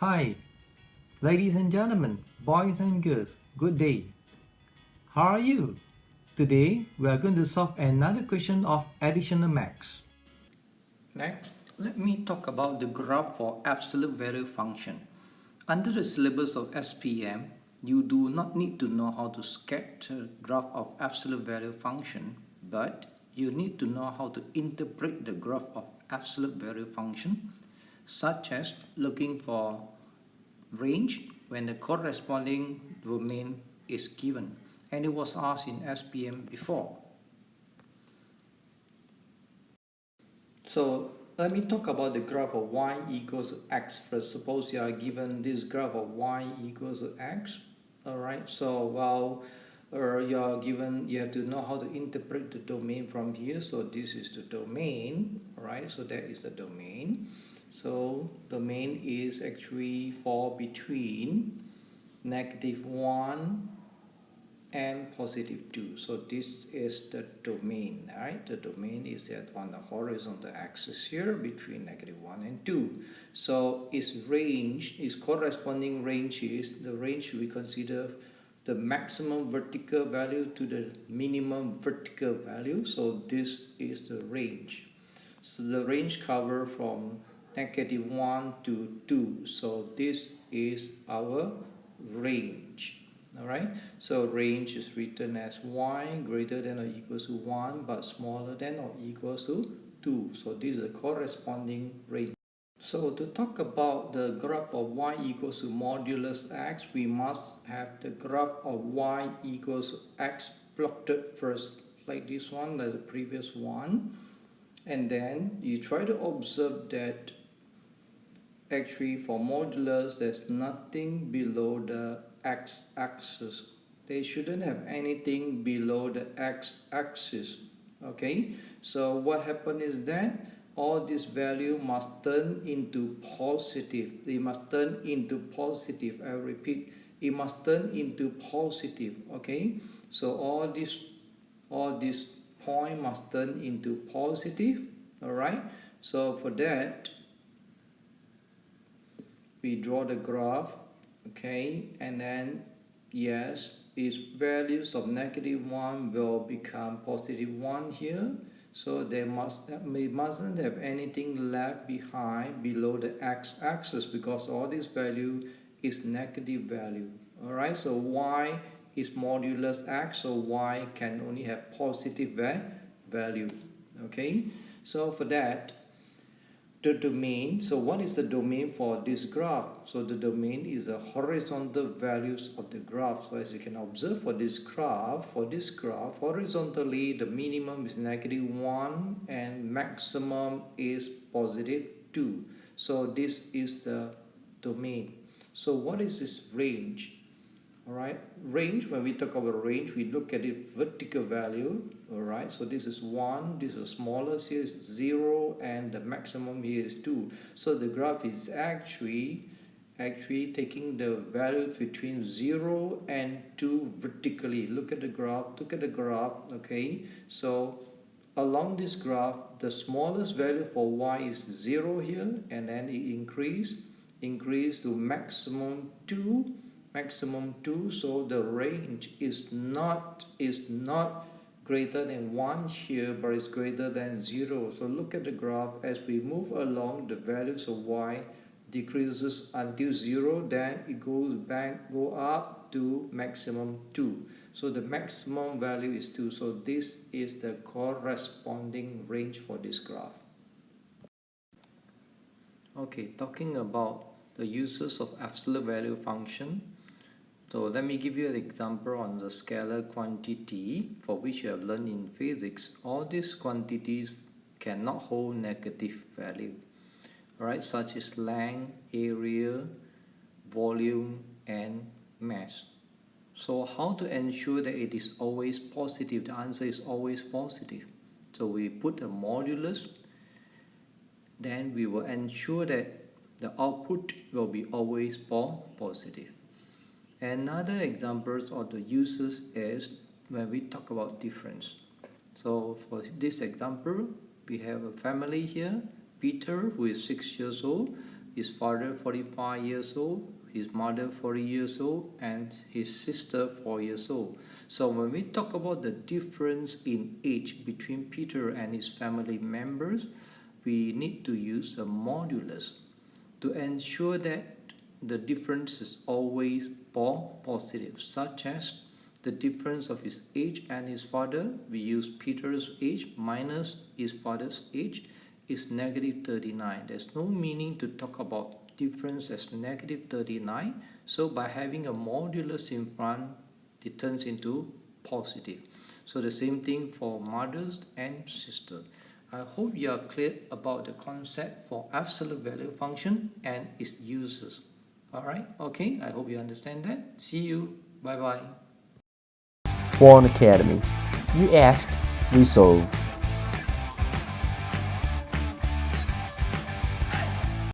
Hi, ladies and gentlemen, boys and girls, good day. How are you? Today we are going to solve another question of additional max. Next, let me talk about the graph for absolute value function. Under the syllabus of SPM, you do not need to know how to sketch a graph of absolute value function, but you need to know how to interpret the graph of absolute value function, such as looking for range when the corresponding domain is given, and it was asked in SPM before. So let me talk about the graph of y equals x first. Suppose you are given this graph of y equals x. Alright, so you are given, you have to know how to interpret the domain from here. So this is the domain, alright, so that is the domain. So domain is actually fall between -1 and +2. So this is the domain, right? The domain is that on the horizontal axis here between -1 and 2. So its range, its corresponding range is the range we consider the maximum vertical value to the minimum vertical value. So this is the range. So the range cover from -1 to 2. So this is our range. Alright, so range is written as y greater than or equals to 1 but smaller than or equals to 2. So this is the corresponding range. So to talk about the graph of y equals to modulus x, we must have the graph of y equals to x plotted first, like this one, like the previous one. And then you try to observe that actually for modulus there's nothing below the x-axis. They shouldn't have anything below the x-axis. Okay, so what happened is that all this value must turn into positive. They must turn into positive. I repeat, it must turn into positive. Okay, so all this point must turn into positive. Alright, so for that we draw the graph, okay, and then yes, its values of -1 will become +1 here. So we mustn't have anything left behind below the x-axis because all this value is negative value. Alright, so y is modulus x, so y can only have positive value. Okay, so for that, the domain, so what is the domain for this graph? So the domain is the horizontal values of the graph. So as you can observe for this graph, horizontally the minimum is -1 and maximum is +2. So this is the domain. So what is this range? Alright, range, when we talk about range, we look at the vertical value. Alright, so this is 1, this is smallest, here is 0, and the maximum here is 2. So the graph is actually taking the value between 0 and 2 vertically. Look at the graph, okay. So along this graph, the smallest value for y is 0 here, and then it increase to maximum 2, so the range is not greater than 1 here, but it's greater than 0. So look at the graph. As we move along, the values of y decreases until 0, then it go up to maximum 2. So the maximum value is 2. So this is the corresponding range for this graph. Okay, talking about the uses of absolute value function. So let me give you an example on the scalar quantity for which you have learned in physics. All these quantities cannot hold negative value, alright, such as length, area, volume, and mass. So how to ensure that it is always positive? The answer is always positive. So we put a modulus, then we will ensure that the output will be always positive. Another example of the uses is when we talk about difference. So for this example, we have a family here, Peter, who is 6 years old, his father 45 years old, his mother 40 years old, and his sister 4 years old. So when we talk about the difference in age between Peter and his family members, we need to use a modulus to ensure that the difference is always positive, such as the difference of his age and his father. We use Peter's age minus his father's age is negative 39. There's no meaning to talk about difference as negative 39. So by having a modulus in front, it turns into positive. So the same thing for mothers and sister. I hope you are clear about the concept for absolute value function and its uses. Alright, okay, I hope you understand that. See you. Bye bye. One Academy. You ask, we solve.